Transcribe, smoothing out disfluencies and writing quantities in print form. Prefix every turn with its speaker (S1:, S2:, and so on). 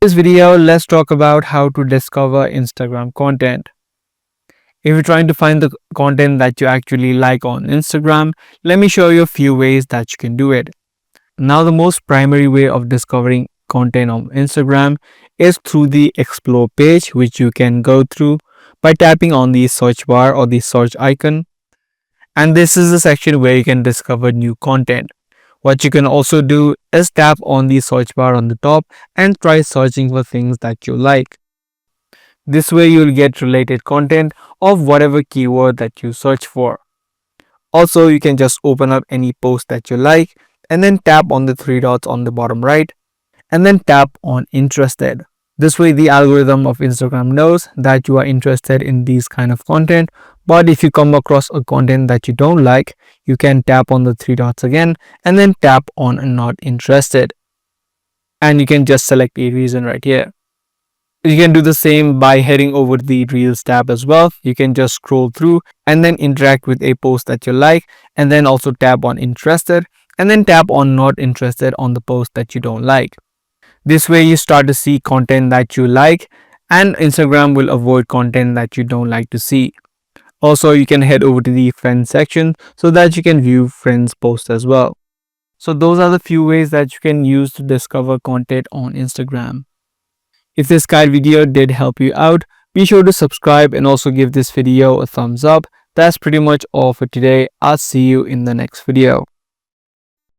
S1: This video, let's talk about how to discover Instagram content. If you're trying to find the content that you actually like on Instagram, let me show you a few ways that you can do it. Now, the most primary way of discovering content on Instagram is through the explore page, which you can go through by tapping on the search bar or the search icon. And this is the section where you can discover new content. What you can also do is tap on the search bar on the top and try searching for things that you like. This way you'll get related content of whatever keyword that you search for. Also, you can just open up any post that you like and then tap on the three dots on the bottom right and then tap on interested. This way the algorithm of Instagram knows that you are interested in these kind of content. But if you come across a content that you don't like, you can tap on the three dots again and then tap on not interested. And you can just select a reason right here. You can do the same by heading over to the Reels tab as well. You can just scroll through and then interact with a post that you like and then also tap on interested and then tap on not interested on the post that you don't like. This way you start to see content that you like and Instagram will avoid content that you don't like to see. Also, you can head over to the friends section so that you can view friends posts as well. So those are the few ways that you can use to discover content on Instagram. If this guide video did help you out, be sure to subscribe and also give this video a thumbs up. That's pretty much all for today. I'll see you in the next video.